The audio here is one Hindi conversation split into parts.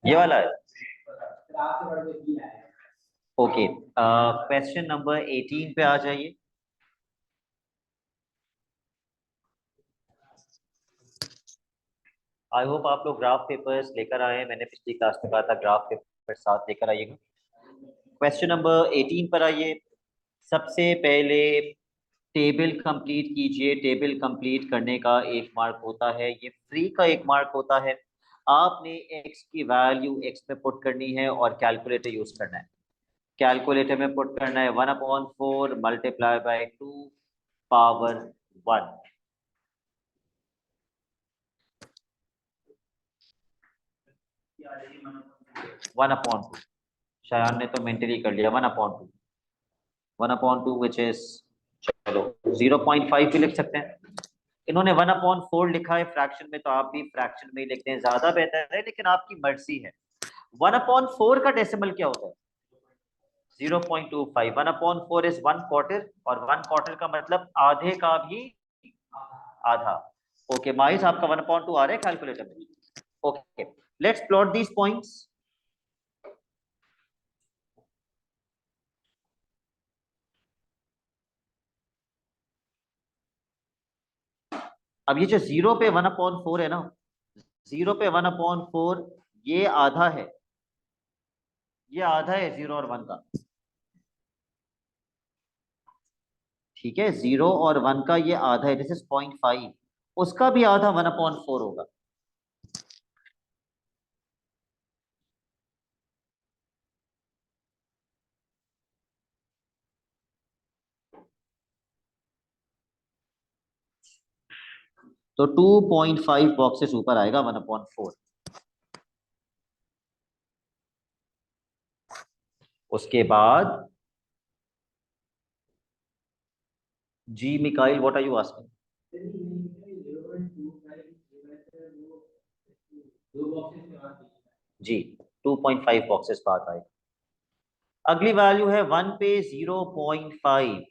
ये वाला है। ओके, क्वेश्चन नंबर 18 पे आ जाइए। आई होप आप लोग ग्राफ पेपर्स लेकर आए हैं। मैंने पिछली क्लास में कहा था ग्राफ पेपर साथ लेकर आइएगा। क्वेश्चन नंबर 18 पर आइए। सबसे पहले टेबल कंप्लीट कीजिए। टेबल कंप्लीट करने का एक मार्क होता है, ये फ्री का एक मार्क होता है। आपने x की वैल्यू x में पुट करनी है और कैलकुलेटर यूज करना है। कैलकुलेटर में पुट करना है 1/4 मल्टीप्लाई बाय 2 पावर 1। 1/2। शायान ने तो मेंटली कर लिया 1/2। 1/2 विच इज, चलो 0.5 भी लिख सकते हैं। इन्होंने 1/4 लिखा है फ्रैक्शन में, तो आप भी फ्रैक्शन में ही लिखते हैं, ज्यादा बेहतर है, लेकिन आपकी मर्जी है। 1/4 का डेसिमल क्या होता है? 0.25। 1/4 इज 1/4, और 1/4 का मतलब आधे का भी आधा। ओके माइस, आपका 1/2 आ रहा है कैलकुलेटर में। Okay, let's plot these points. अब ये जो 0 पे 1/4 है ना, 0 पे 1/4 ये आधा है, ये आधा है 0 और 1 का। ठीक है, 0 और 1 का ये आधा है, दिस इज 0.5। उसका भी आधा 1/4 होगा। तो 2.5 बॉक्सेस ऊपर आएगा 1/4। उसके बाद जी Mikhail, what are you asking? जी, 2.5 बॉक्सेस बात आएगा। अगली वैल्यू है 1 पे 0.5।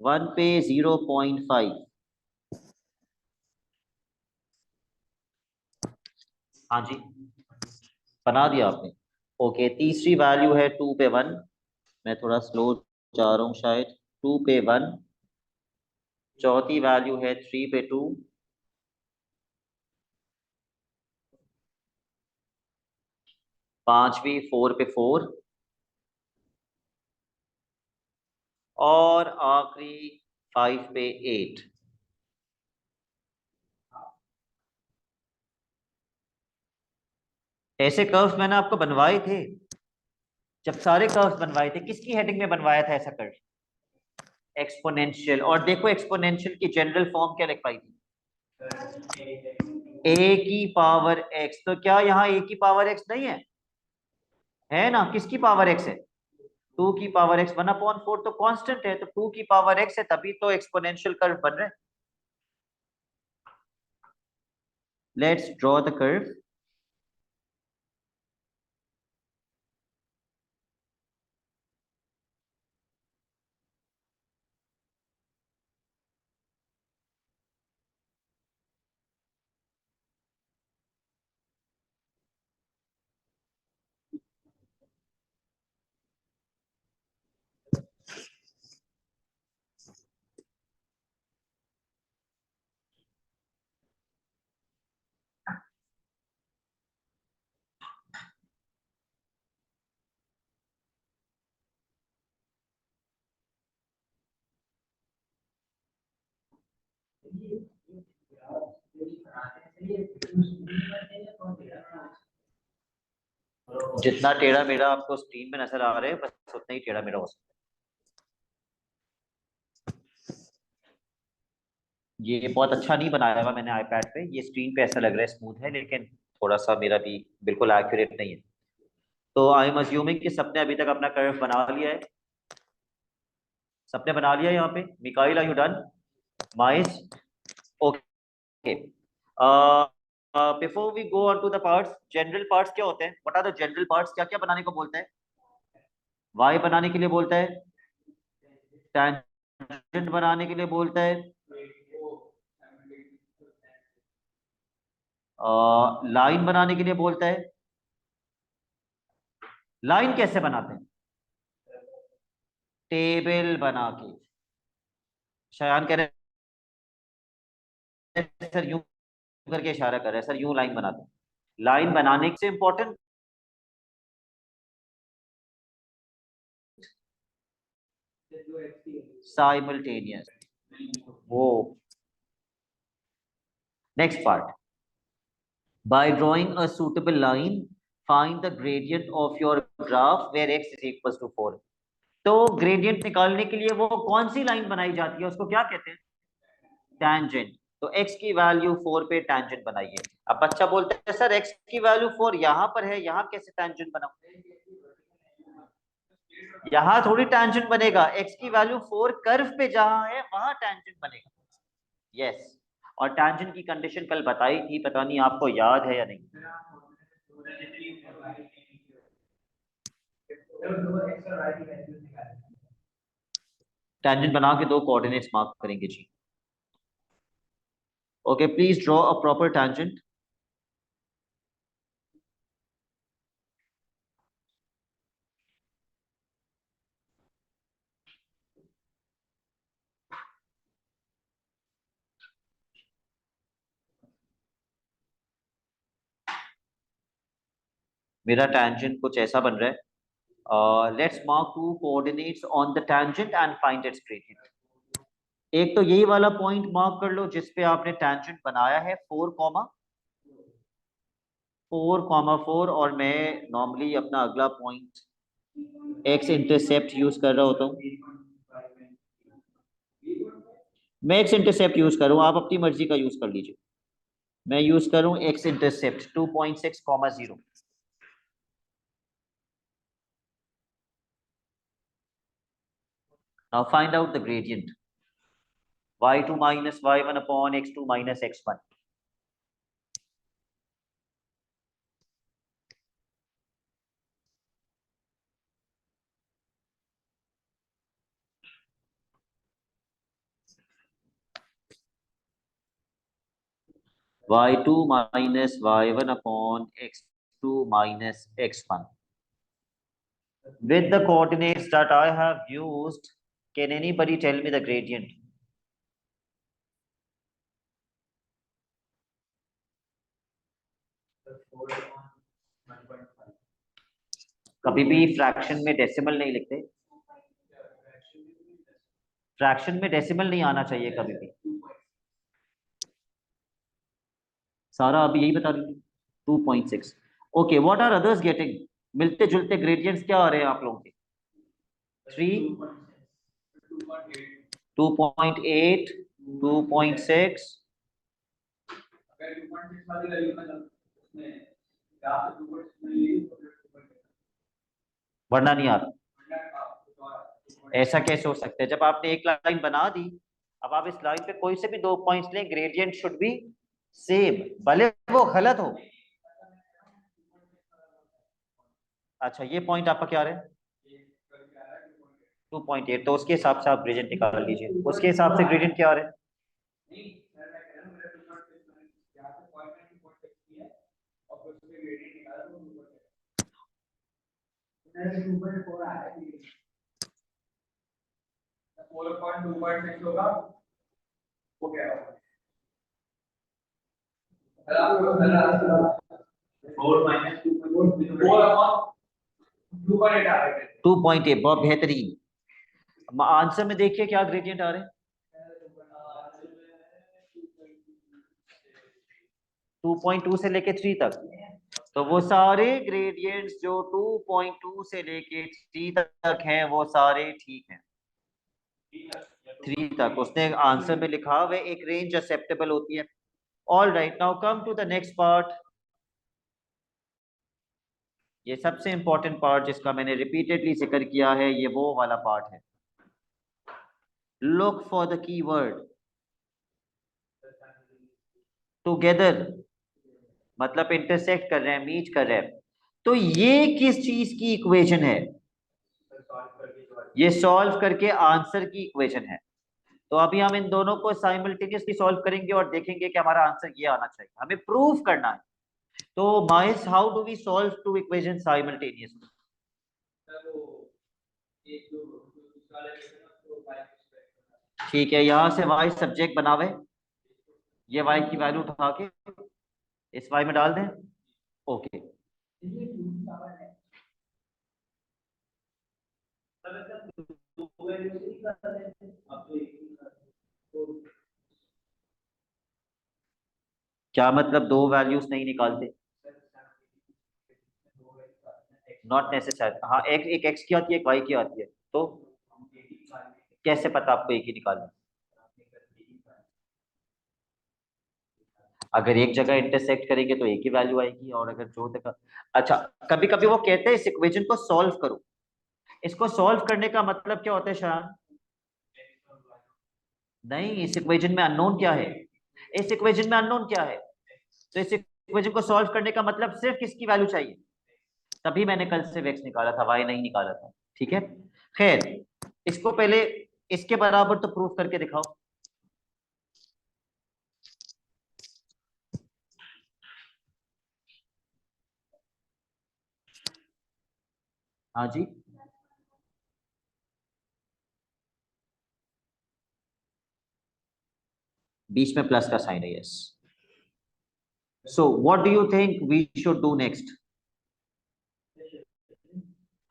1 पे 0.5। हाँ जी, बना दिया आपने। ओके, तीसरी वैल्यू है 2 पे 1। मैं थोड़ा स्लो जा रहा हूँ शायद। 2 पे 1। चौथी वैल्यू है 3 पे 2। पांचवी 4 पे 4। और आखिरी 5 पे 8। ऐसे कर्व्स मैंने आपको बनवाए थे। जब सारे कर्व्स बनवाए थे, किसकी हेडिंग में बनवाया था ऐसा कर्व? एक्सपोनेंशियल। और देखो एक्सपोनेंशियल की जनरल फॉर्म क्या लिख पाई थी? ए की पावर एक्स। तो क्या यहाँ ए की पावर एक्स नहीं है ना? किसकी पावर एक्स है? 2 की पावर एक्स। 1/4 तो कांस्टेंट है, तो 2 की पावर एक्स है, तभी तो एक्सपोनेंशियल कर्व बन रहा है। Let's draw the curve. जितना टेढ़ा मेढ़ा आपको स्क्रीन में नजर आ रहा है, बस उतना ही टेढ़ा मेढ़ा हो सकता है। ये बहुत अच्छा नहीं बनाया हुआ मैंने आईपैड पे, ये स्क्रीन पे ऐसा लग रहा है स्मूथ है, लेकिन थोड़ा सा मेरा भी बिल्कुल एक्यूरेट नहीं है। तो आई एम अज्यूमिंग कि सबने अभी तक अपना कर्व बना लिया है। सबने बना लिया है यहाँ पे? Mikail, are you done? माइस? Okay. Before we go on to the parts, general parts क्या होते हैं? What are the general parts? क्या क्या बनाने को बोलता है? वाई बनाने के लिए बोलता है, टेंजेंट बनाने के लिए बोलता है, लाइन बनाने के लिए बोलता है। लाइन कैसे बनाते हैं? टेबल बना के। शयान कह रहे हैं सर यूं करके इशारा कर रहे हैं, सर यूं लाइन बनाते हैं। लाइन बनाने से इंपॉर्टेंट साइमल्टेनियस वो। Next part, by drawing a suitable line find the gradient of your graph where x is equals to 4। तो ग्रेडियंट निकालने के लिए वो कौन सी लाइन बनाई जाती है, उसको क्या कहते हैं? टैंजेंट। तो x की वैल्यू 4 पे टैंजेंट बनाइए। अब बच्चा बोलता है सर x की वैल्यू 4 यहाँ पर है, यहाँ कैसे टैंजेंट बनाऊं? यहाँ थोड़ी टैंजेंट बनेगा, x की वैल्यू 4 कर्व पे जहां है वहां टैंजेंट बनेगा। यस, और टैंजेंट की कंडीशन कल बताई थी, पता नहीं आपको याद है या नहीं। टैंजेंट बना के दो कोऑर्डिनेट्स मार्क करेंगे जी। Okay, please draw a proper tangent. मेरा टैंजेंट कुछ ऐसा बन रहा है। Let's mark two coordinates on the tangent and find its gradient. एक तो यही वाला पॉइंट मार्क कर लो जिस पे आपने टैंजेंट बनाया है 4,4,4, और मैं नॉर्मली अपना अगला पॉइंट एक्स इंटरसेप्ट यूज कर रहा होता हूँ। मैं एक्स इंटरसेप्ट यूज करूँ, आप अपनी मर्जी का यूज कर लीजिए। मैं यूज करूँ x intercept 2.6,0। Now find out the gradient. y2 minus y1 upon x2 minus x1. y2 minus y1 upon x2 minus x1. With the coordinates that I have used, can anybody tell me the gradient? कभी भी फ्रैक्शन में डेसिमल नहीं लिखते। फ्रैक्शन में डेसिमल नहीं आना चाहिए कभी भी। सारा अभी यही बता रही 2.6। Okay, what are others getting? मिलते जुलते ग्रेडियंट्स क्या आ रहे हैं आप लोगों के? 3, 2.8, 2.6। वरना नहीं आ रहा। ऐसा कैसे हो सकता है जब आपने एक लाइन बना दी? अब आप इस लाइन पे कोई से भी 2 पॉइंट्स लें, ग्रेडियंट शुड बी सेम, भले वो गलत हो। अच्छा, ये पॉइंट आपका क्या रहा है? 2.8, तो उसके हिसाब से आप ग्रेडियंट निकाल लीजिए। उसके हिसाब से ग्रेडियंट क्या आ रहा है? टू पॉइंट एट, बहुत बेहतरीन। आंसर में देखिए क्या ग्रेडियंट आ रहे हैं। 2.2 से लेके 3 तक। तो वो सारे ग्रेडियंट्स जो 2.2 से लेके 3 तक हैं वो सारे ठीक हैं। 3 तक उसने आंसर में लिखा हुआ एक रेंज एक्सेप्टेबल होती है। All right, now come to the next part. ये सबसे इंपॉर्टेंट पार्ट जिसका मैंने रिपीटेडली जिक्र किया है, ये वो वाला पार्ट है। Look for the keyword together, मतलब इंटरसेक्ट कर रहे हैं, मीट कर रहे हैं। तो ये किस चीज की इक्वेशन है? ये सॉल्व करके आंसर की इक्वेशन है। तो अभी हम इन दोनों को साइमल्टेनियसली सॉल्व करेंगे और देखेंगे कि हमारा आंसर ये आना चाहिए, हमें प्रूव करना है। तो माइस, how do we solve two equation simultaneously? ठीक है, यहाँ से y सब्जेक्ट बनावे, ये y की वैल्यू उठा के इस y में डाल दें। ओके, क्या मतलब दो वैल्यूज नहीं निकालते? Not necessary. हाँ, एक x की आती है, एक y की आती है, तो कैसे पता आपको एक ही निकालना है? अगर एक जगह इंटरसेक्ट करेंगे तो एक ही वैल्यू आएगी, और अगर जो जगह, अच्छा, कभी कभी वो कहते हैं इस इक्वेशन को सॉल्व करो। इसको सॉल्व करने का मतलब क्या होता है शान? नहीं, इस इक्वेशन में अननोन क्या है? इस इक्वेशन में अननोन क्या है? तो इस इक्वेशन को सॉल्व करने का मतलब सिर्फ किसकी वैल्यू चाहिए? तभी मैंने कल से वेक्स निकाला था, वाई नहीं निकाला था। ठीक है, खैर, इसको पहले इसके बराबर तो प्रूफ करके दिखाओ। हाँ जी, बीच में प्लस का साइन है, yes. So what do you think we should do next?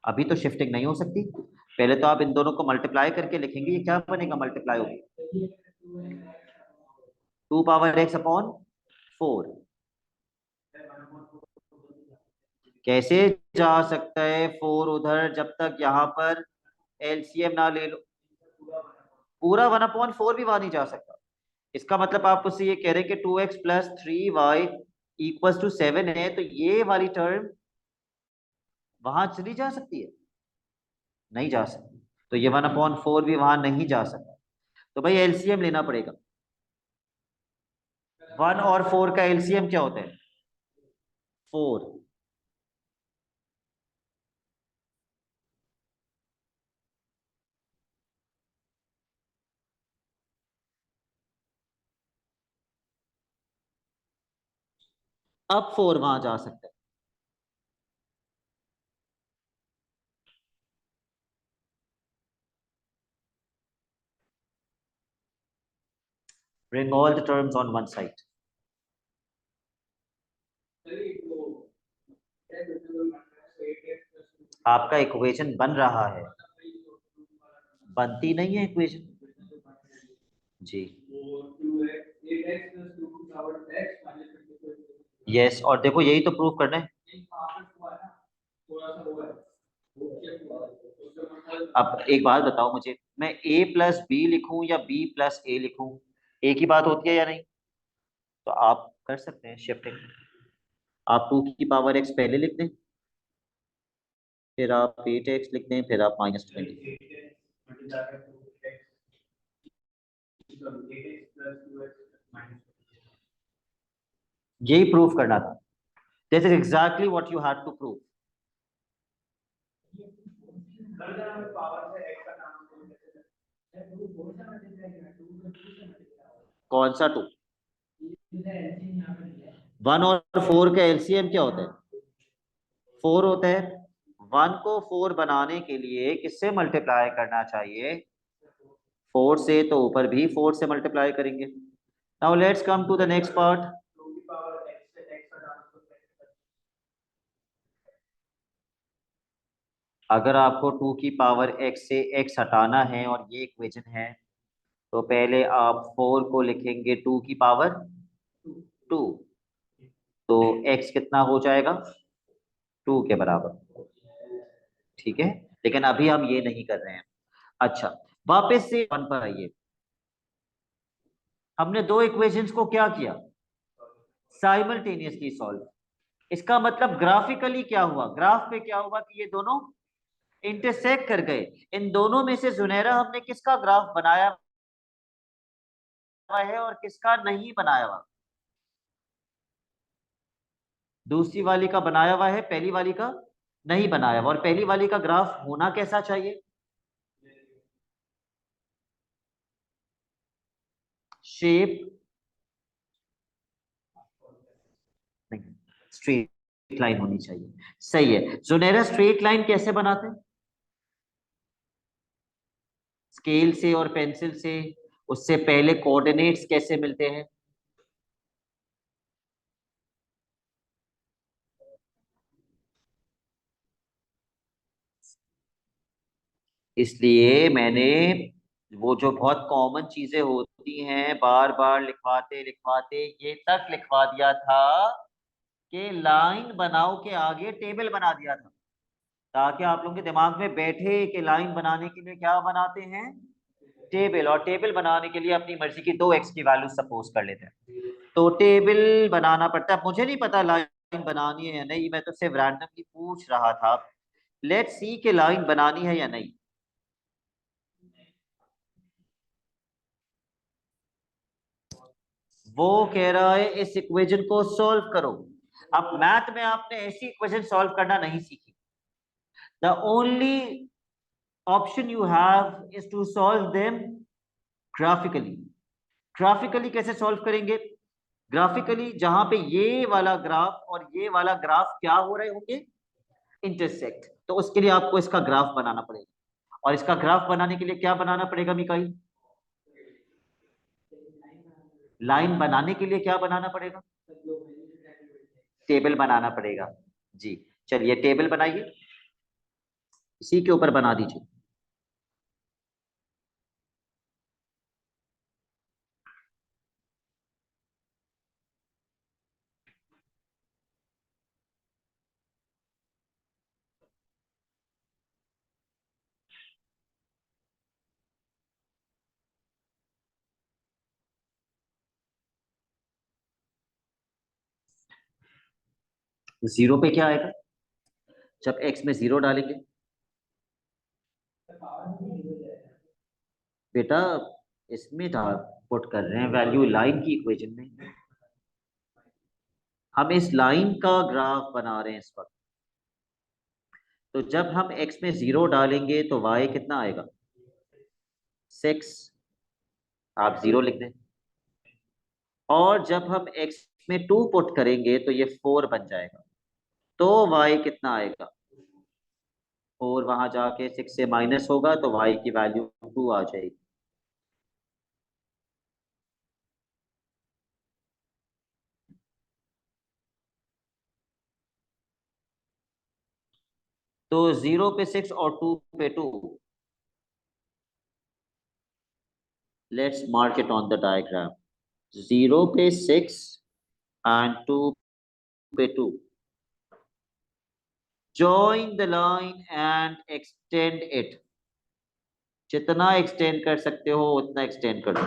अभी तो शिफ्टिंग नहीं हो सकती, पहले तो आप इन दोनों को मल्टीप्लाई करके लिखेंगे। ये क्या बनेगा मल्टीप्लाई होगी? 2 पावर x अपॉन 4। कैसे जा सकता है 4 उधर, जब तक यहाँ पर एलसीएम ना ले लो? पूरा 1/4 भी वहां नहीं जा सकता। इसका मतलब आप उससे ये कह रहे हैं कि 2x + 3y = 7 है, तो ये वाली टर्म वहां चली जा सकती है? नहीं जा सकती। तो ये 1/4 भी वहां नहीं जा सकता। तो भाई एलसीएम लेना पड़ेगा। 1 और 4 का एलसीएम क्या होता है? 4। अब 4 वहां जा सकता है। Bring all the terms on one side. आपका इक्वेशन बन रहा है, बनती नहीं है इक्वेशन। जी, यस, और देखो यही तो प्रूव करना है। अब एक बात बताओ मुझे, मैं a + b लिखूं या b + a लिखूं, एक ही बात होती है या नहीं? तो आप कर सकते हैं शिफ्टिंग। आप 2 की पावर x पहले लिख दें, फिर आप 8x लिख दें, फिर आप -20। यही प्रूफ करना था। This is exactly what you had to prove. कौन सा 2? 1 और 4 का एलसीएम क्या होता है? 4 होता है। 1 को 4 बनाने के लिए किससे मल्टीप्लाई करना चाहिए? 4 से, तो ऊपर भी 4 से मल्टीप्लाई करेंगे। Now let's come to the next part. अगर आपको 2 की पावर x से x हटाना है और ये इक्वेशन है, तो पहले आप 4 को लिखेंगे 2 की पावर 2। तो x कितना हो जाएगा? 2 के बराबर। ठीक है, लेकिन अभी हम ये नहीं कर रहे हैं। अच्छा, वापस से 1 पर आइए। हमने दो इक्वेशंस को क्या किया? Simultaneously solve. इसका मतलब ग्राफिकली क्या हुआ? ग्राफ पे क्या हुआ कि ये दोनों इंटरसेक्ट कर गए। इन दोनों में से सुनहरा हमने किसका ग्राफ बनाया हुआ है और किसका नहीं बनाया हुआ? दूसरी वाली का बनाया हुआ है, पहली वाली का नहीं बनाया हुआ। और पहली वाली का ग्राफ होना कैसा चाहिए? शेप नहीं, स्ट्रेट लाइन होनी चाहिए। सही है। जुनेरा स्ट्रेट लाइन कैसे बनाते हैं? स्केल से और पेंसिल से। उससे पहले कोऑर्डिनेट्स कैसे मिलते हैं? इसलिए मैंने वो जो बहुत कॉमन चीजें होती हैं बार बार लिखवाते लिखवाते ये तक लिखवा दिया था कि लाइन बनाओ के आगे टेबल बना दिया था, ताकि आप लोगों के दिमाग में बैठे कि लाइन बनाने के लिए क्या बनाते हैं? टेबल। और टेबल बनाने के लिए अपनी मर्जी की दो एक्स की वैल्यू सपोज कर लेते हैं, तो टेबल बनाना पड़ता है। मुझे नहीं पता लाइन बनानी है या नहीं, मैं तो सिर्फ रैंडमली पूछ रहा था। लेट्स सी कि लाइन बनानी है या नहीं। वो कह रहा है इस इक्वेशन को सॉल्व करो। अब मैथ में आपने ऐसी इक्वेशन सॉल्व करना नहीं सीखी। The only option you have is to solve them graphically. Graphically कैसे सॉल्व करेंगे? ग्राफिकली जहां पे ये वाला ग्राफ और ये वाला ग्राफ क्या हो रहे होंगे? इंटरसेक्ट। तो उसके लिए आपको इसका ग्राफ बनाना पड़ेगा। और इसका ग्राफ बनाने के लिए क्या बनाना पड़ेगा मिकाई? लाइन बनाने के लिए क्या बनाना पड़ेगा? टेबल बनाना पड़ेगा। जी। चलिए टेबल बनाइए, इसी के ऊपर बना दीजिए। जीरो पे क्या आएगा जब एक्स में जीरो डालेंगे? बेटा इसमें डाल पुट कर रहे हैं वैल्यू लाइन की इक्वेशन में। हम इस लाइन का ग्राफ बना रहे हैं इस वक्त। तो जब हम एक्स में जीरो डालेंगे तो वाई कितना आएगा? 6। आप जीरो लिख दें। और जब हम एक्स में टू पुट करेंगे तो ये 4 बन जाएगा। तो वाई कितना आएगा? 4 वहां जाके 6 से माइनस होगा तो वाई की वैल्यू 2 आ जाएगी। तो जीरो पे 6 और 2 पे 2। Let's mark it on the diagram. Zero पे 6 एंड 2 पे 2। join the line and extend it। जितना एक्सटेंड कर सकते हो उतना एक्सटेंड कर दो।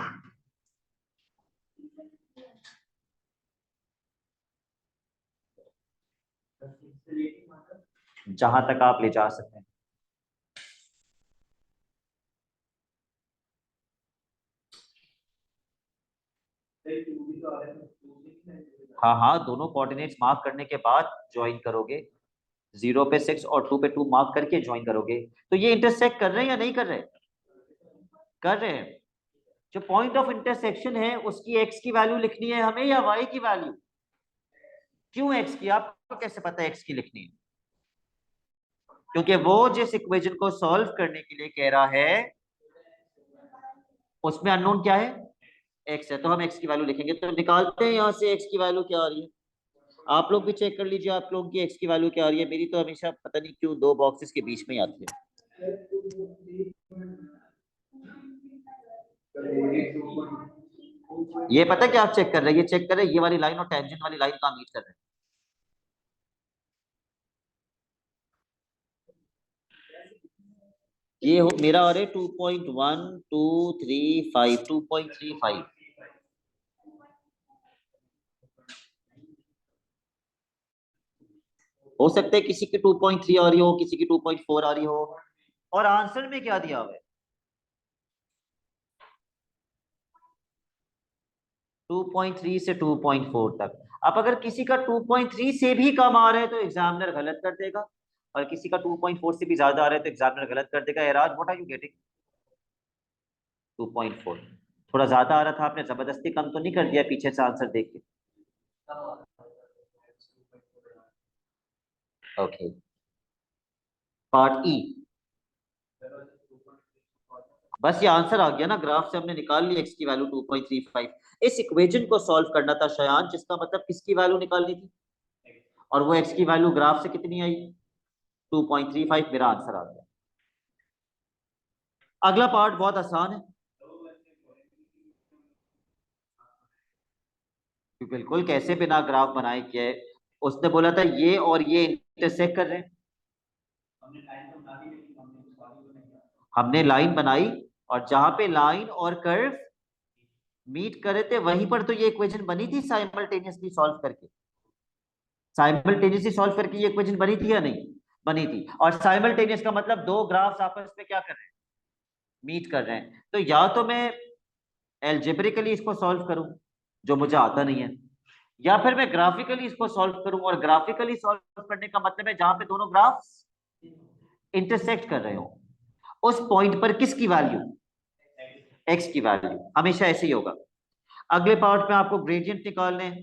जहां तक आप ले जा सकते हैं। हाँ हाँ, दोनों कोऑर्डिनेट्स मार्क करने के बाद ज्वाइन करोगे। जीरो पे 6 और 2 पे 2 मार्क करके ज्वाइन करोगे। तो ये इंटरसेक्ट कर रहे हैं या नहीं कर रहे? कर रहे हैं। जो पॉइंट ऑफ इंटरसेक्शन है उसकी एक्स की वैल्यू लिखनी है हमें या वाई की वैल्यू? क्यों एक्स की? आपको कैसे पता है एक्स की लिखनी है? क्योंकि वो जिस इक्वेशन को सॉल्व करने के लिए कह रहा है उसमें अननोन क्या है? एक्स है। तो हम एक्स की वैल्यू लिखेंगे। तो निकालते हैं यहाँ से एक्स की वैल्यू क्या आ रही है। आप लोग भी चेक कर लीजिए आप लोगों की एक्स की वैल्यू क्या आ रही है। मेरी तो हमेशा पता नहीं क्यों दो बॉक्सेस के बीच में ही आती है। ये पता है क्या आप चेक कर रहे हैं? ये चेक कर रहे हैं ये वाली लाइन और टेंजेंट वाली लाइन कहाँ मीट कर रहे हैं। ये हो मेरा आ रहा है 2.1235 2.35। हो सकता है किसी की 2.3 आ रही हो, किसी की 2.4 आ रही हो। और आंसर में क्या दिया हुआ है? 2.3 से 2.4 तक। अब अगर किसी का 2.3 से भी कम आ रहा है तो एग्जामिनर गलत कर देगा, और किसी का 2.4 से भी ज्यादा आ रहा है तो एग्जामिनर गलत कर देगा। Eraj what are you getting? 2.4। थोड़ा ज्यादा आ रहा था, आपने जबरदस्ती कम तो नहीं कर दिया पीछे से आंसर देख के? ओके, पार्ट ई। बस ये आंसर आ गया ना, ग्राफ से हमने निकाल ली एक्स की वैल्यू 2.35। इस इक्वेशन को सॉल्व करना था शयान, जिसका मतलब किसकी वैल्यू निकालनी थी, और वो एक्स की वैल्यू ग्राफ से कितनी आई? 2.35। मेरा आंसर आ गया। अगला पार्ट बहुत आसान है। बिल्कुल, कैसे बिना ग्राफ बनाए किया है? उसने बोला था ये और ये इंटरसेक्ट कर रहे हैं। हमने लाइन बनाई, और जहां पे लाइन और कर्व मीट कर रहे थे वहीं पर तो ये इक्वेशन बनी थी साइमल्टेनियसली सॉल्व करके। साइमल्टेनियसली सॉल्व करके ये इक्वेशन बनी थी या नहीं? बनी थी। और साइमल्टेनियस का मतलब दो ग्राफ्स आपस में क्या कर रहे हैं? मीट कर रहे हैं। तो या तो मैं एल्जेब्रिकली इसको सॉल्व करूं, जो मुझे आता नहीं है, या फिर मैं ग्राफिकली इसको सॉल्व करूं। और ग्राफिकली सॉल्व करने का मतलब है जहां पे दोनों ग्राफ्स इंटरसेक्ट कर रहे हो, उस पॉइंट पर किसकी वैल्यू? एक्स की वैल्यू। हमेशा ऐसे ही होगा। अगले पार्ट में आपको ग्रेडियंट निकालने हैं,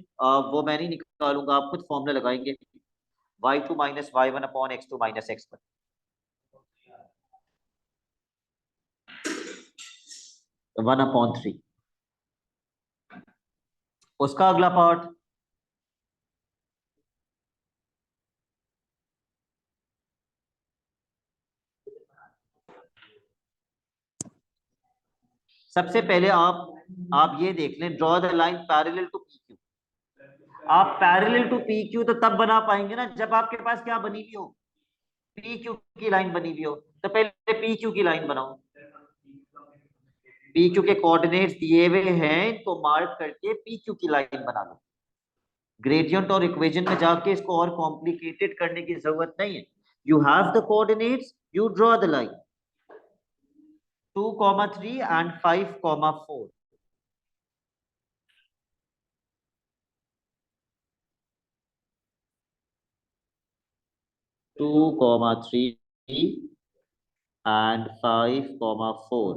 वो मैं नहीं निकालूंगा, आप खुद फॉर्मूला लगाएंगे। y2 minus y one upon x2 minus x1, 1/3। उसका अगला पार्ट, सबसे पहले आप ये देख लें, draw the line parallel to P Q. आप पैरेलल टू पी क्यू तो तब बना पाएंगे ना जब आपके पास क्या बनी हुई हो? पी क्यू की लाइन बनी हुई हो। तो पहले पी क्यू की लाइन बनाओ। पी क्यू के कोऑर्डिनेट्स दिए हुए हैं, इनको मार्क करके पी क्यू की लाइन बना लो। ग्रेडियंट और इक्वेशन में जाके इसको और कॉम्प्लिकेटेड करने की जरूरत नहीं है। You have the coordinates, you draw the line. 2,3 and 5,4। 2,3 and 5,4।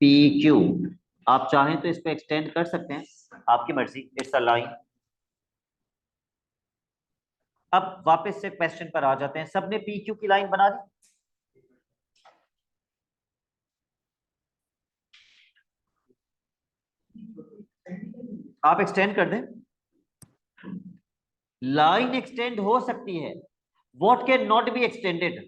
P Q, आप चाहें तो इसको एक्सटेंड कर सकते हैं, आपकी मर्जी, इट्स अ लाइन। अब वापस से क्वेश्चन पर आ जाते हैं। सबने पी क्यू की लाइन बना दी? आप एक्सटेंड कर दें। लाइन एक्सटेंड हो सकती है, what can not be extended?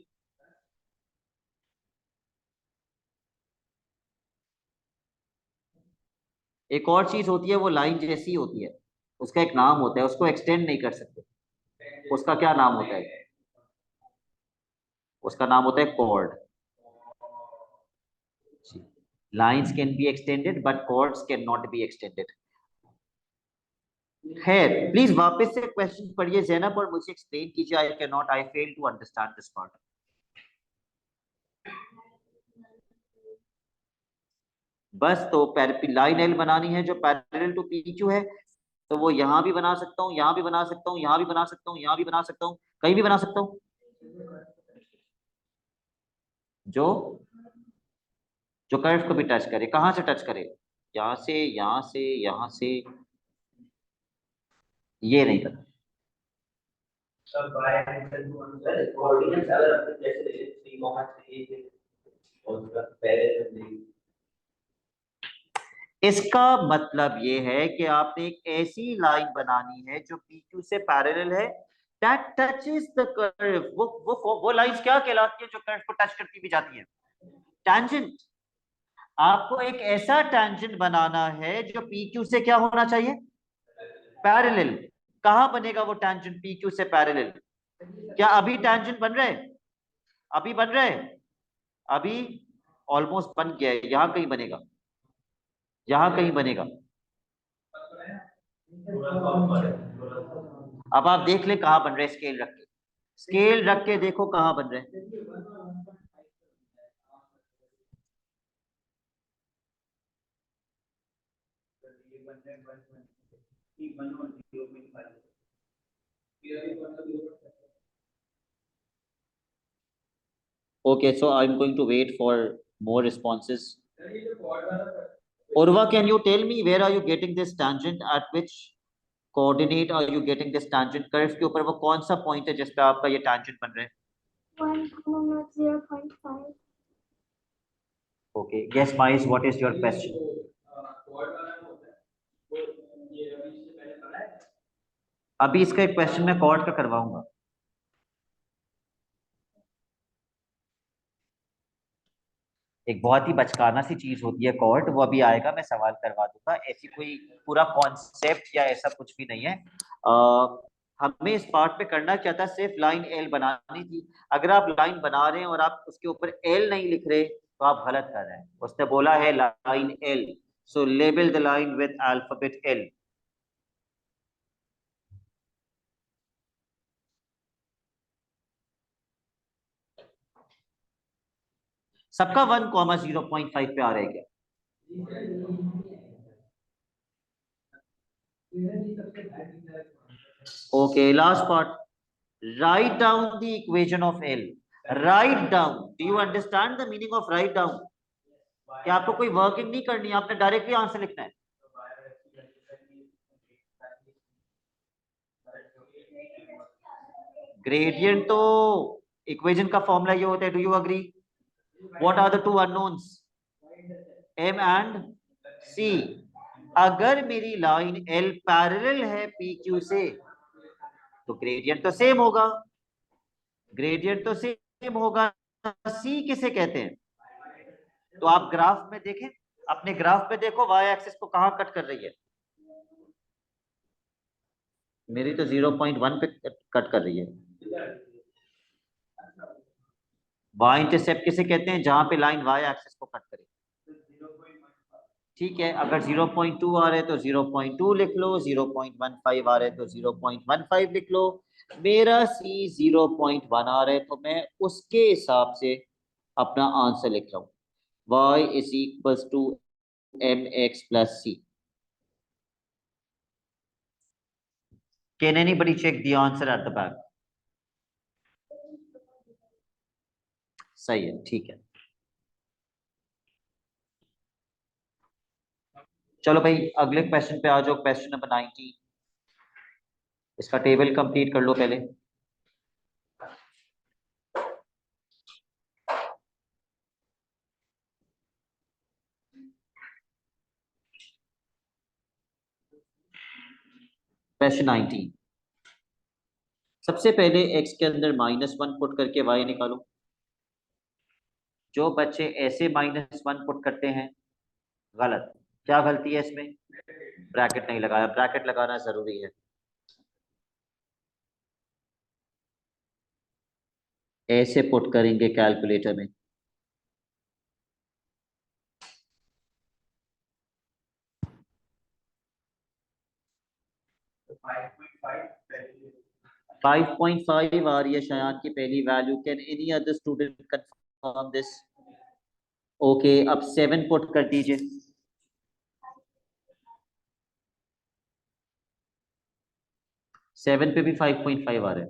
एक और चीज होती है, वो लाइन जैसी होती है, उसका एक नाम होता है, उसको एक्सटेंड नहीं कर सकते। उसका क्या नाम होता है? उसका नाम होता है chord. Lines can be extended but chords can not be extended. खैर, प्लीज वापस से क्वेश्चन पढ़िए जैनब, और मुझे एक्सप्लेन कीजिए। I can not, I fail to understand this part. बस तो लाइन एल बनानी है जो पैरेलल टू पी क्यू है, तो वो यहां भी बना सकता हूँ, यहां भी बना सकता हूँ, यहां भी बना सकता हूँ, यहां भी बना सकता हूँ, कहीं भी बना सकता हूँ। जो जो कर्व को भी टच करे। कहां से टच करे? यहां से, यहां से, यहां से। ये नहीं पता। इसका मतलब ये है कि आपने एक ऐसी लाइन बनानी है जो PQ से पैरेलल है, दैट टचेस द कर्व। वो लाइंस क्या कहलाती है जो कर्व को टच करती भी जाती है? टैंजेंट। आपको एक ऐसा टैंजेंट बनाना है जो PQ से क्या होना चाहिए? पैरेलल। कहां बनेगा वो टैंजेंट PQ से पैरेलल? क्या अभी टैंजेंट बन रहे हैं? अभी बन रहे हैं? अभी ऑलमोस्ट बन गया है, यहां कहीं बनेगा, यहां कहीं बनेगा। अब आप देख ले कहां बन रहे, स्केल रख के, स्केल रख के देखो कहां बन रहे। Okay, so I'm going to wait for more responses. Urva, can you tell me where are you getting this tangent? At which coordinate are you getting this tangent? Curve के ऊपर वो कौन सा point है जिस पे आपका ये tangent बन रहा है? 1,0.5. Okay, yes, Mais, what is your question? अभी इसका एक क्वेश्चन मैं कॉर्ड का करवाऊंगा. एक बहुत ही बचकाना सी चीज होती है कॉर्ड, वो अभी आएगा, मैं सवाल करवा दूंगा. ऐसी कोई पूरा कॉन्सेप्ट या ऐसा कुछ भी नहीं है. हमें इस पार्ट में करना क्या था, सिर्फ लाइन एल बनानी थी. अगर आप लाइन बना रहे हैं और आप उसके ऊपर एल नहीं लिख रहे तो आप गलत कर रहे हैं. उसने बोला है line L, so label the line with alphabet L. सबका 1,0.5 पे आ रहा है क्या? Okay, last part. Write down the equation of L. Write down. Do you understand the meaning of write down? क्या आपको कोई वर्किंग नहीं करनी है, आपने डायरेक्टली आंसर लिखना है. ग्रेडियंट तो इक्वेशन का फॉर्मूला ये होता है. Do you agree? What are the two unknowns? m and c. अगर मेरी लाइन l पैरेलल है pq से तो ग्रेडियंट तो सेम होगा. ग्रेडियंट तो सेम होगा. c किसे कहते हैं? तो आप ग्राफ में देखें, अपने ग्राफ में देखो y एक्सिस को कहां कट कर रही है. मेरी तो 0.1 पे कट कर रही है. y इंटरसेप्ट किसे कहते हैं? जहां पे लाइन y एक्सिस को कट करे. ठीक है, अगर 0.2 आ रहे तो 0.2 लिख लो, 0.15 आ रहे तो 0.15 लिख लो. मेरा c 0.1 आ रहा है तो मैं उसके हिसाब से अपना आंसर लिख रहा हूं. y is equals to mx plus c. Can anybody check the answer at the back? सही है, ठीक है. चलो भाई, अगले क्वेश्चन पे आ जाओ. Question number 19. इसका टेबल कंप्लीट कर लो पहले. क्वेश्चन 19. सबसे पहले x के अंदर -1 पुट करके y निकालो. जो बच्चे ऐसे -1 पुट करते हैं, गलत. क्या गलती है इसमें? ब्रैकेट नहीं लगाया. ब्रैकेट लगाना जरूरी है. ऐसे पुट करेंगे कैलकुलेटर में. फाइव पॉइंट फाइव आ रही है शयान की पहली value. Can any other student confirm this? Okay, अब 7 पुट कर दीजिए. 7 पे भी 5.5 आ रहा है.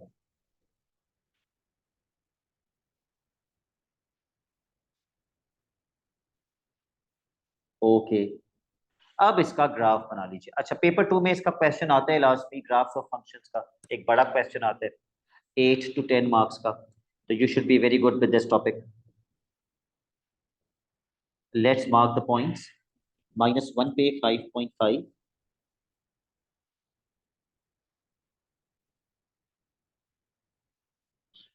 ओके, अब इसका ग्राफ बना लीजिए. अच्छा, पेपर 2 में इसका क्वेश्चन आता है लास्ट में, ग्राफ्स ऑफ फंक्शंस का एक बड़ा क्वेश्चन आता है 8 to 10 मार्क्स का. तो you should be very good with this topic. Let's mark the points. -1 पे 5.5,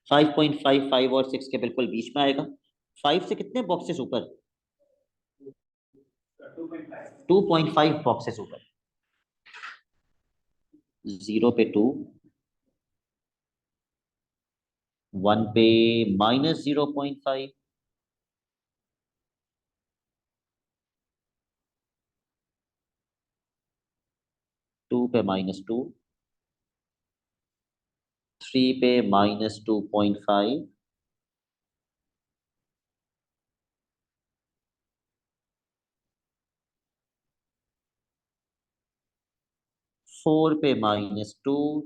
5.55 और 6 के बिल्कुल बीच में आएगा. 5 से कितने बॉक्सेस ऊपर? 2.5 बॉक्सेस ऊपर. 0 पे 2, 1 पे -0.5, 2 पे -2, 3 पे -2.5, 4 पे -2,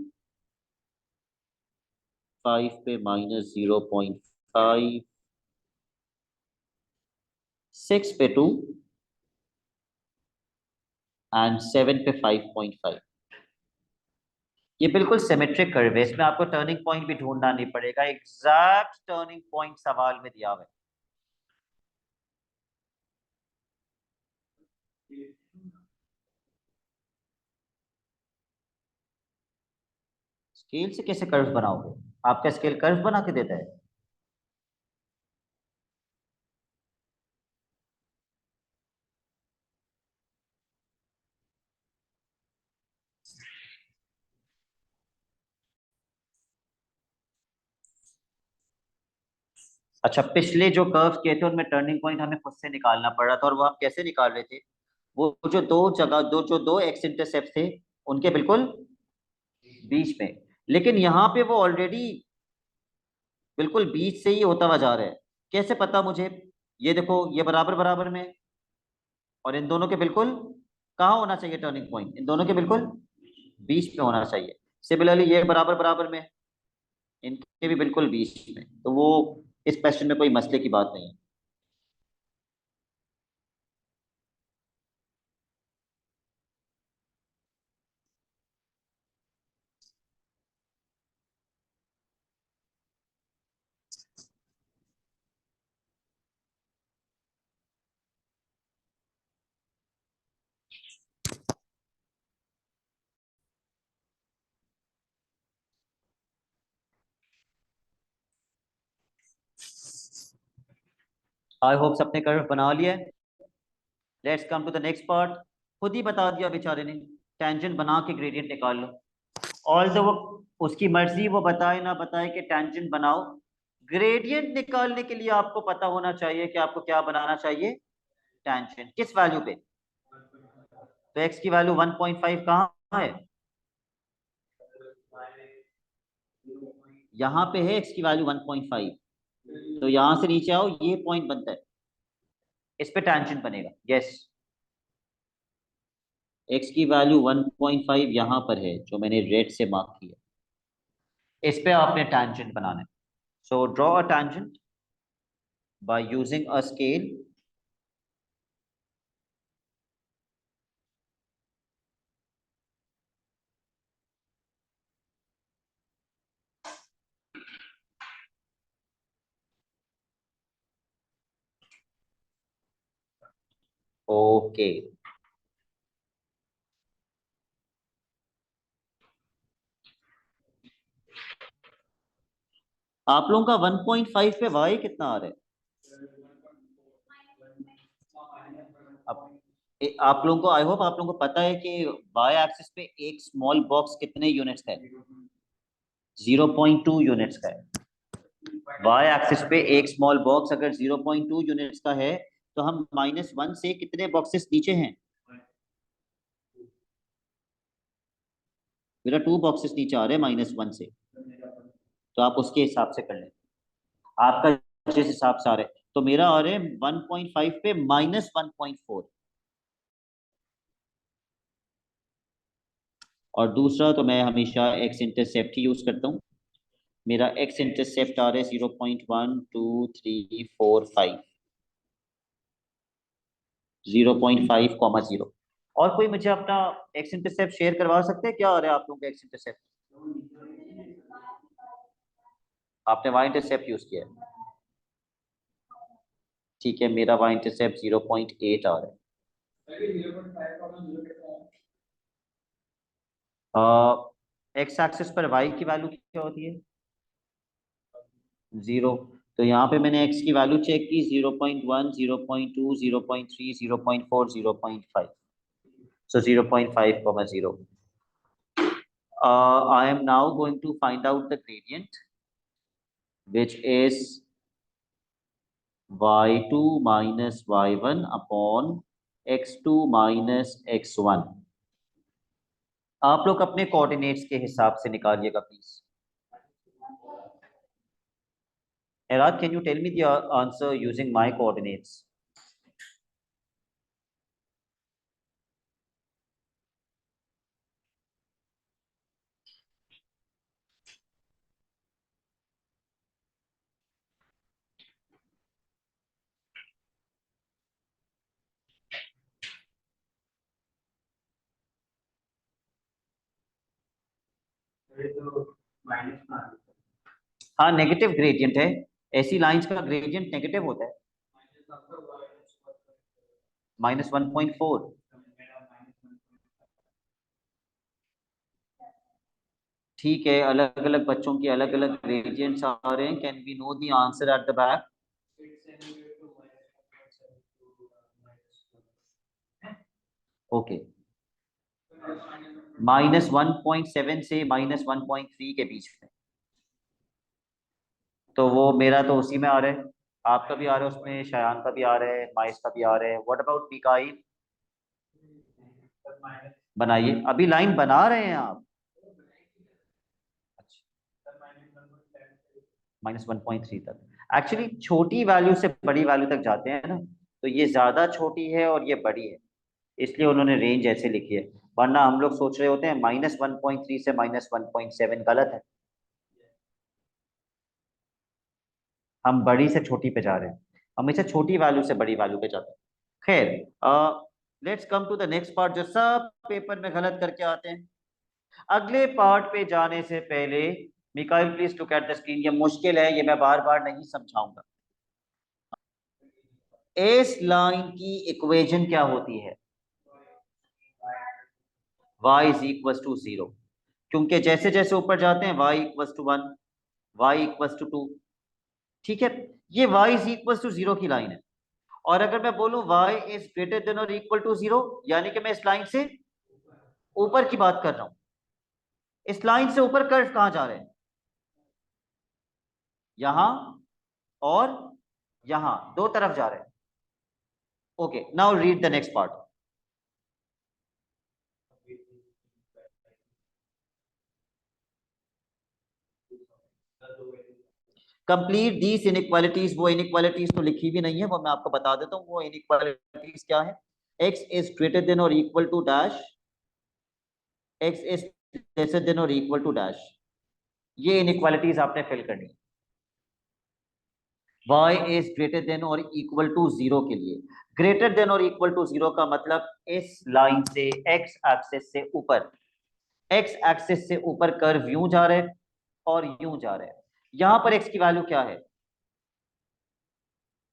5 पे -0.5, 6 पे 2 एंड 7 पे 5.5। ये बिल्कुल सिमेट्रिक कर्व है, इसमें आपको टर्निंग पॉइंट भी ढूंढना नहीं पड़ेगा, एग्जैक्ट टर्निंग पॉइंट सवाल में दिया हुआ है। स्केल से कैसे कर्व बनाओगे? आपका स्केल कर्व बना के देता है? अच्छा, पिछले जो कर्व किए थे उनमें टर्निंग पॉइंट हमें खुद से निकालना पड़ रहा था, और वो आप कैसे निकाल रहे थे? वो जो दो एक्स इंटरसेप्ट थे उनके बिल्कुल बीच में। लेकिन यहाँ पे वो ऑलरेडी बिल्कुल बीच से ही होता हुआ जा रहा है, कैसे पता मुझे? ये देखो, ये बराबर बराबर में, और इन दोनों के बिल्कुल कहाँ होना चाहिए टर्निंग पॉइंट? इन दोनों के बिल्कुल बीच में होना चाहिए। सिमिलरली ये बराबर बराबर में, इनके भी बिल्कुल बीच में, तो वो इस क्वेश्चन में कोई मसले की बात नहीं है। आई होप सबने कर्व बना लिया है। Let's come to the next part. खुद ही बता दिया बेचारे ने, टेंजेंट बना के ग्रेडियंट निकाल लो। ऑल दो वो उसकी मर्जी, वो बताए ना बताए कि टेंजेंट बनाओ। ग्रेडियंट निकालने के लिए आपको पता होना चाहिए कि आपको क्या बनाना चाहिए, टेंजेंट किस वैल्यू पे। तो एक्स की वैल्यू 1.5 कहाँ है? यहाँ पे है एक्स की वैल्यू 1.5, तो यहां से नीचे आओ, ये पॉइंट बनता है, इस पे टेंजेंट बनेगा। यस, एक्स की वैल्यू 1.5 यहाँ पर है, जो मैंने रेड से मार्क किया, इस पे आपने टेंजेंट बनाना है। So draw a tangent by using a scale. Okay, आप लोगों का 1.5 पे वाई कितना आ रहा है? अब आप लोगों को, आई होप आप लोगों को पता है कि वाई एक्सिस पे एक स्मॉल बॉक्स कितने यूनिट्स का है? 0.2 यूनिट्स का है। वाई एक्सिस पे एक स्मॉल बॉक्स अगर 0.2 यूनिट्स का है, तो हम -1 से कितने बॉक्सेस नीचे हैं? मेरा 2 बॉक्सेस नीचे आ रहे हैं -1 से, तो आप उसके हिसाब से कर लें। आपका जिस हिसाब से आ रहा है, तो मेरा आ रहा है 1.5 पे -1.4। और दूसरा तो मैं हमेशा एक्स इंटरसेप्ट ही यूज करता हूँ। मेरा एक्स इंटरसेप्ट आ रहा है 0.1 2 3 4 5, 0.5, 0। और कोई मुझे अपना एक्स इंटरसेप्ट शेयर करवा सकते हैं? क्या आ रहा है आप लोगों का एक्स इंटरसेप्ट? आपने वाई इंटरसेप्ट यूज किया है, ठीक है। मेरा वाई इंटरसेप्ट 0.8 आ रहा है। एक्स एक्सिस पर वाई की वैल्यू क्या होती है? 0। तो यहाँ पे मैंने एक्स की वैल्यू चेक की, 0.1, 0.2, 0.3, 0.4, 0.5। So 0.5, 0. I am now going to find out the gradient, which is y2 minus y1 upon x2 minus x1। आप लोग अपने कोऑर्डिनेट्स के हिसाब से निकालिएगा please. Erad, can you tell me the answer using my coordinates? हाँ नेगेटिव ग्रेडियंट है, ऐसी लाइंस का ग्रेडियंट नेगेटिव होता है। -1.4। ठीक है, अलग अलग बच्चों की अलग अलग ग्रेडियंट्स आ रहे हैं। Can we know the answer at the back? Okay, -1.7 से -1.3 के बीच में। तो वो मेरा तो उसी में आ रहा है, आपका भी आ रहा है उसमें, शयान का भी आ रहा है, माइस का भी आ रहा है। What about Mikail? बनाइए, अभी लाइन बना रहे हैं आप? -1.3 तक। एक्चुअली छोटी वैल्यू से बड़ी वैल्यू तक जाते हैं ना, तो ये ज्यादा छोटी है और ये बड़ी है, इसलिए उन्होंने रेंज ऐसे लिखी है। वरना हम लोग सोच रहे होते हैं -1.3 से -1.7, गलत है। हम बड़ी से छोटी पे जा रहे हैं, हमेशा छोटी वैल्यू से बड़ी वैल्यू पे जाते हैं। खैर, let's come to the next part, जो सब पेपर में गलत करके आते हैं। अगले पार्ट पे जाने से पहले Mikail please look at the screen. ये मुश्किल है, ये मैं बार बार नहीं समझाऊंगा। इस लाइन की इक्वेशन क्या होती है? y इज इक्वल टू 0, क्योंकि जैसे जैसे ऊपर जाते हैं y equal to 1, y equal to 2। ठीक है, ये y इज इक्वल टू 0 की लाइन है। और अगर मैं बोलूं y इज ग्रेटर देन और इक्वल टू 0, यानी कि मैं इस लाइन से ऊपर की बात कर रहा हूं। इस लाइन से ऊपर कर्व कहां जा रहे हैं? यहां और यहां, दो तरफ जा रहे हैं। Okay, now read the next part. Complete these inequalities. वो इनइक्वालिटीज तो लिखी भी नहीं है, वो मैं आपको बता देता हूँ। वो इनइक्वालिटीज क्या है? x इज ग्रेटर देन और equal to dash, x is lesser than और इक्वल टू डैश। ये इनइक्वालिटीज आपने फिल करनी है। y इज ग्रेटर देन और इक्वल टू 0 के लिए, ग्रेटर देन और इक्वल टू 0 का मतलब इस लाइन से x एक्सिस से ऊपर, x एक्सिस से ऊपर कर्व यूं जा रहे हैं और यूं जा रहे हैं। यहां पर x की वैल्यू क्या है?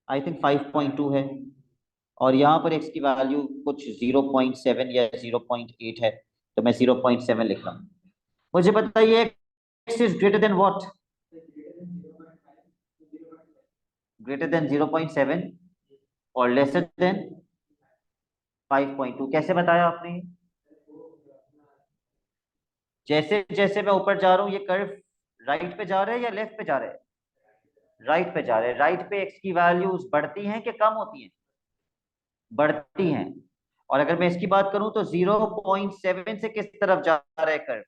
आई थिंक 5.2 है, और यहाँ पर x की वैल्यू कुछ 0.7 या 0.8 है, तो मैं 0.7 लिख रहा हूँ। मुझे बताइए x is greater then what? Greater than 0.7 और लेसर देन 5.2। कैसे बताया आपने? जैसे जैसे मैं ऊपर जा रहा हूँ ये कर्व राइट पे जा रहा है या लेफ्ट पे जा रहा है? राइट पे जा रहे हैं। राइट पे x की वैल्यूज बढ़ती हैं कि कम होती हैं? बढ़ती हैं। और अगर मैं इसकी बात करूं तो 0.7 से किस तरफ जा रहा है कर्व?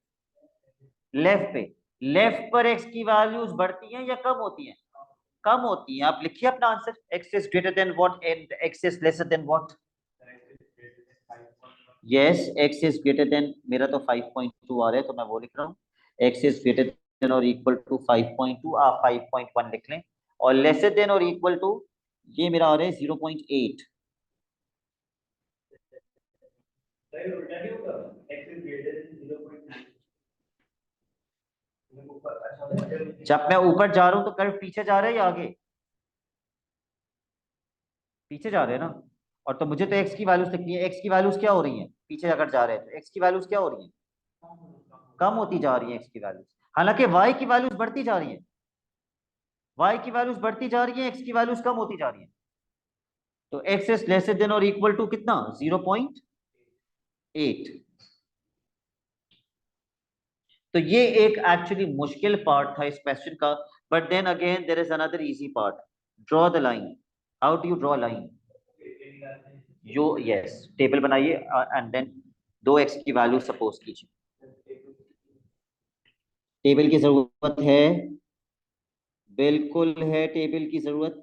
लेफ्ट पे। लेफ्ट पर x की वैल्यूज बढ़ती हैं या कम होती हैं? कम होती हैं। आप लिखिए अपना answer, x is greater then what and x is lesser then what? Yes, x is greater then, मेरा तो 5.2 आ रहा है तो मैं वो लिख रहा हूँ। x इज ग्रेटर देन और इक्वल टू 5.2, आप 5.1 लिख लें। और लेसर देन और इक्वल टू, ये मेरा आ रहा है 0.8। जब मैं ऊपर जा रहा हूं तो कर्व पीछे जा रहा है या आगे? पीछे जा रहे हैं ना। और तो मुझे तो एक्स की वैल्यूज लिखनी है। एक्स की वैल्यूज क्या हो रही हैं पीछे अगर जा रहे हैं तो? एक्स की वैल्यूज क्या हो रही हैं? कम होती जा रही है एक्स की वैल्यूज। हालांकि वाई की वैल्यूज बढ़ती जा रही है। वाई की वैल्यूज बढ़ती जा रही है, एक्स की वैल्यूज कम होती जा रही है। तो एक्स इज लेसर देन और इक्वल टू कितना? 0.8। तो ये एक एक्चुअली मुश्किल पार्ट था इस क्वेश्चन का। But then again there is another easy part. Draw the line. How do you draw line? Yo yes, table बनाइए एंड देन दो एक्स की वैल्यू सपोज कीजिए। टेबल की जरूरत है, बिल्कुल है टेबल की जरूरत।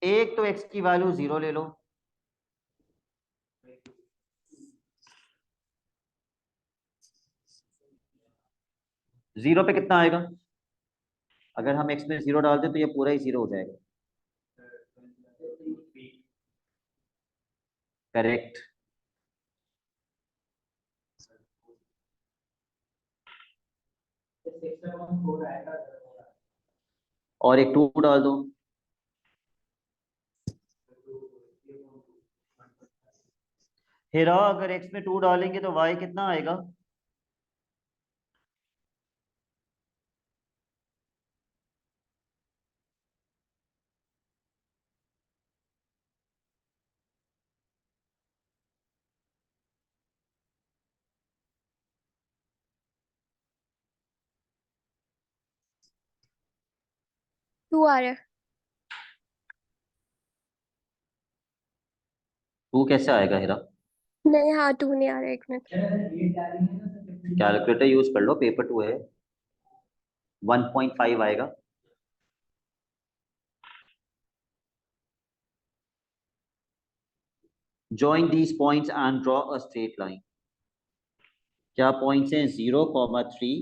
एक तो एक्स की वैल्यू 0 ले लो। 0 पे कितना आएगा? अगर हम एक्स में 0 डाल दें तो ये पूरा ही 0 हो जाएगा। करेक्ट। और एक 2 डाल दो। हेरा, अगर x में 2 डालेंगे तो y कितना आएगा? टू आ रहा है। 2 कैसे आएगा हेरा? नहीं, हाँ, टू नहीं आ रहा, एक मिनट। कैलकुलेटर यूज कर लो, पेपर 2 है। 1.5 आएगा। Join these points and draw a straight line. क्या पॉइंट्स हैं? 0,3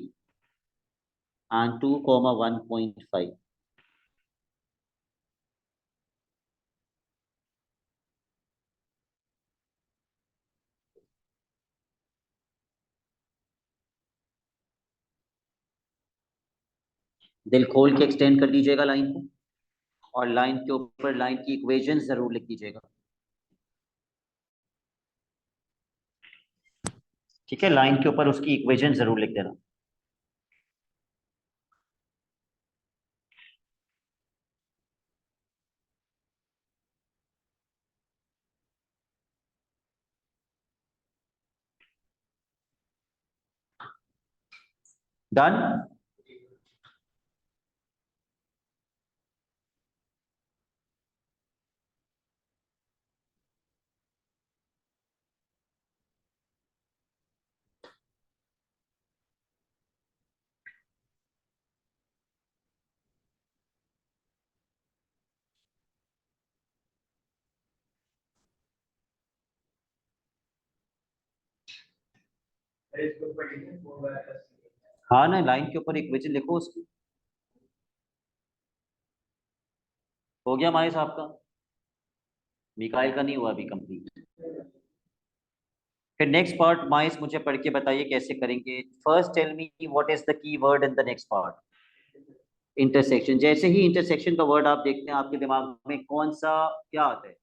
एंड 2,1.5। दिल खोल के एक्सटेंड कर दीजिएगा लाइन को, और लाइन के ऊपर लाइन की इक्वेशन जरूर लिख दीजिएगा। ठीक है, लाइन के ऊपर उसकी इक्वेशन जरूर लिख देना। डन। हाँ ना, लाइन के ऊपर इक्वेशन लिखो उसकी। हो गया हमारे साहब का। मिकाइल का नहीं हुआ अभी कंप्लीट। फिर नेक्स्ट पार्ट माइस मुझे पढ़ के बताइए कैसे करेंगे। First tell me what is the key word in the next part. Intersection. जैसे ही इंटरसेक्शन का वर्ड आप देखते हैं, आपके दिमाग में कौन सा क्या आता है?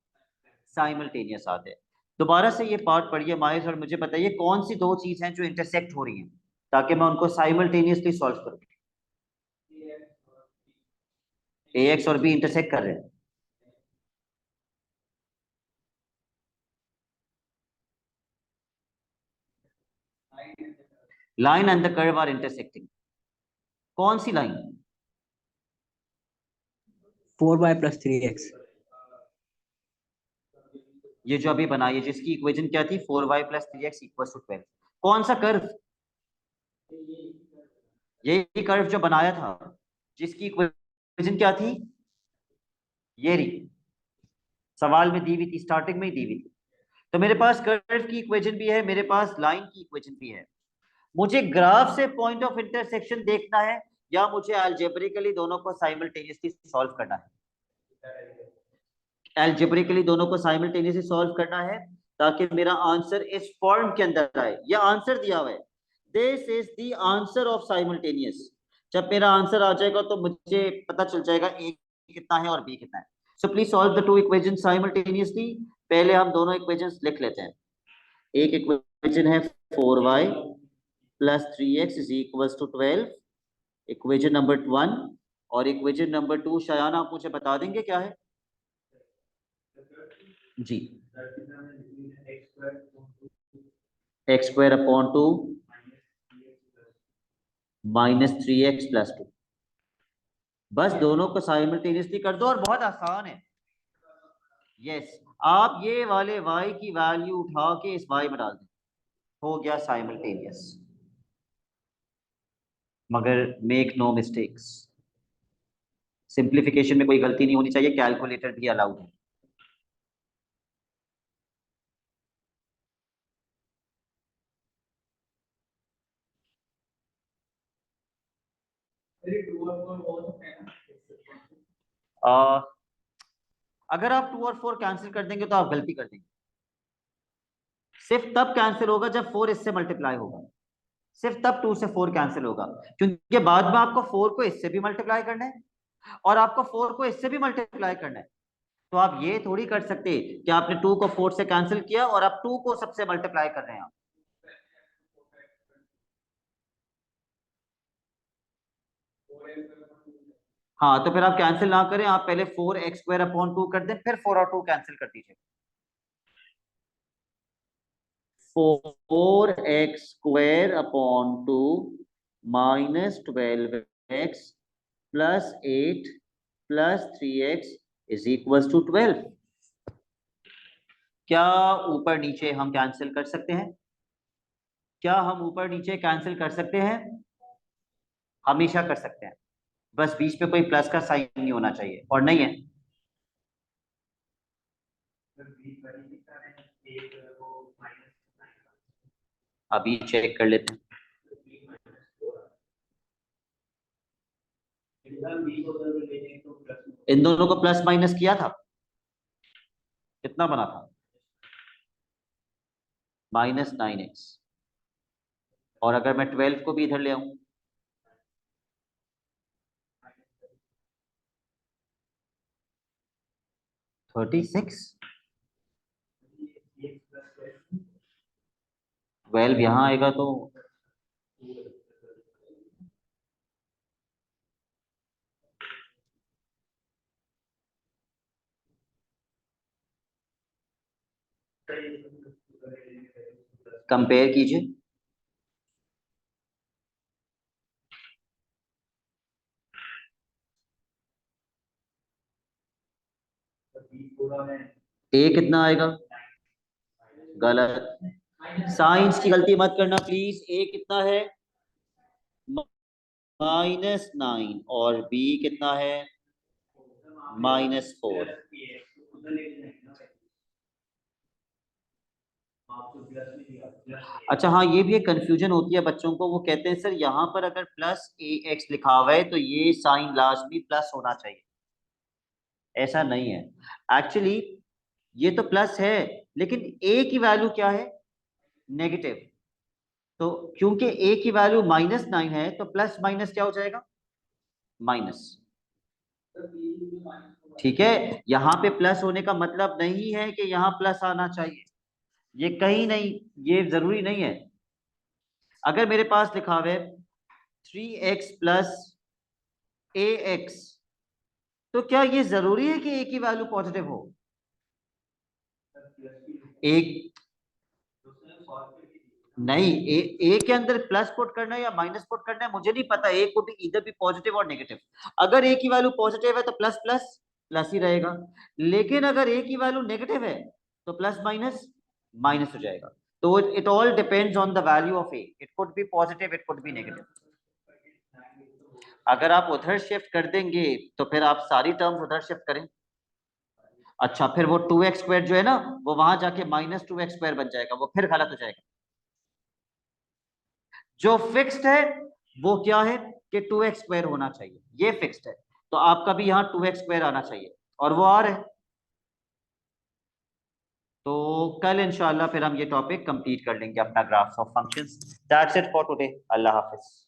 साइमल्टेनियस आता है। दोबारा से ये पार्ट पढ़िए माइस, और मुझे बताइए कौन सी दो चीज हैं जो इंटरसेक्ट हो रही हैं, ताकि मैं उनको साइमल्टेनियसली सॉल्व करूं। ए एक्स और बी इंटरसेक्ट कर रहे हैं। Line and the curve are intersecting. कौन सी लाइन? 4y + 3x। ये जो अभी बनाई है, जिसकी इक्वेशन क्या थी? 4y + 3x = 12। कौन सा कर्व? यही कर्व जो बनाया था, जिसकी इक्वेशन क्या थी? ये रही, सवाल में दी हुई थी, स्टार्टिंग में ही दी हुई थी। तो मेरे पास कर्व की इक्वेशन भी है, मेरे पास लाइन की इक्वेशन भी है। मुझे ग्राफ से पॉइंट ऑफ इंटरसेक्शन देखना है, या मुझे अलजेब्रिकली दोनों को साइमल्टेनियसली सॉल्व करना है? अलजेब्रिकली दोनों को साइमल्टेनियसली सॉल्व करना है, ताकि मेरा आंसर इस फॉर्म के अंदर आए। या आंसर दिया हुआ है, this is the answer of simultaneous. जब मेरा आंसर आ जाएगा तो मुझे पता चल जाएगा ए कितना है और बी कितना है। So please solve the two equation simultaneously. पहले हम दोनों इक्वेशंस लिख लेते हैं। एक इक्वेशन है 4y + 3x = 12, इक्वेशन नंबर 1। और इक्वेशन नंबर 2 शायान आप मुझे बता देंगे क्या है? जी, x²/2 -3x + 2। बस दोनों को साइमल्टेनियसली कर दो और बहुत आसान है। यस, आप ये वाले y की वैल्यू उठा के इस y में डाल दें, हो गया साइमल्टेनियस। मगर मेक नो मिस्टेक्स, सिंप्लीफिकेशन में कोई गलती नहीं होनी चाहिए, कैलकुलेटर भी अलाउड है। आ, अगर आप 2 और 4 कैंसिल कर देंगे तो आप गलती कर देंगे। सिर्फ तब कैंसिल होगा जब 4 इससे मल्टीप्लाई होगा, सिर्फ तब 2 से 4 कैंसिल होगा, क्योंकि बाद में आपको 4 को इससे भी मल्टीप्लाई करना है और आपको 4 को इससे भी मल्टीप्लाई करना है। तो आप ये थोड़ी कर सकते कि आपने 2 को 4 से कैंसिल किया और आप 2 को सबसे मल्टीप्लाई कर रहे हैं। हाँ, तो फिर आप कैंसिल ना करें, आप पहले 4x² कर दें, फिर 4 और 2 कैंसिल कर दीजिए। 4x² minus 12x plus 8 plus 3x is equal to 12। क्या ऊपर नीचे हम कैंसिल कर सकते हैं? क्या हम ऊपर नीचे कैंसिल कर सकते हैं? हमेशा कर सकते हैं, बस बीच में कोई प्लस का साइन नहीं होना चाहिए, और नहीं है। अभी चेक कर लेते हैं। इन दोनों को प्लस माइनस किया था, कितना बना था? -9x। और अगर मैं 12 को भी इधर ले आऊं, -36। 12 यहां आएगा तो कंपेयर कीजिए। ए कितना आएगा? गलत, साइंस की गलती मत करना प्लीज। ए कितना है? -9, और बी कितना है? -4। अच्छा हाँ, ये भी एक कंफ्यूजन होती है बच्चों को, वो कहते हैं सर यहाँ पर अगर +ax लिखा हुआ है तो ये साइन लास्ट में प्लस होना चाहिए। ऐसा नहीं है, एक्चुअली ये तो प्लस है, लेकिन a की वैल्यू क्या है? नेगेटिव। तो क्योंकि a की वैल्यू -9 है तो प्लस माइनस क्या हो जाएगा? माइनस। ठीक है, यहाँ पे प्लस होने का मतलब नहीं है कि यहाँ प्लस आना चाहिए, ये कहीं नहीं, ये जरूरी नहीं है। अगर मेरे पास लिखा हुआ है 3x प्लस ax, तो क्या ये जरूरी है कि a की वैल्यू पॉजिटिव हो? एक नहीं, ए के अंदर प्लस पुट करना है या माइनस पुट करना है मुझे नहीं पता, ए कुड इधर भी पॉजिटिव और नेगेटिव। अगर ए की वैल्यू पॉजिटिव है तो प्लस प्लस प्लस ही रहेगा, लेकिन अगर ए की वैल्यू नेगेटिव है तो प्लस माइनस माइनस हो जाएगा। तो it all depends on the value of A, it could be positive, it could be negative. अगर आप उधर शिफ्ट कर देंगे तो फिर आप सारी टर्म्स उधर शिफ्ट करें। अच्छा, फिर वो 2x² जो है ना, वो वहां जाके -2x² बन जाएगा, वो फिर गलत हो जाएगा। जो फिक्स्ड है वो क्या है कि 2x² होना चाहिए, ये फिक्स्ड है, तो आपका भी यहाँ 2x² आना चाहिए, और वो आ रहा है। तो कल इंशाल्लाह फिर हम ये टॉपिक कंप्लीट कर लेंगे अपना graphs of functions. That's it for today. Allah Hafiz.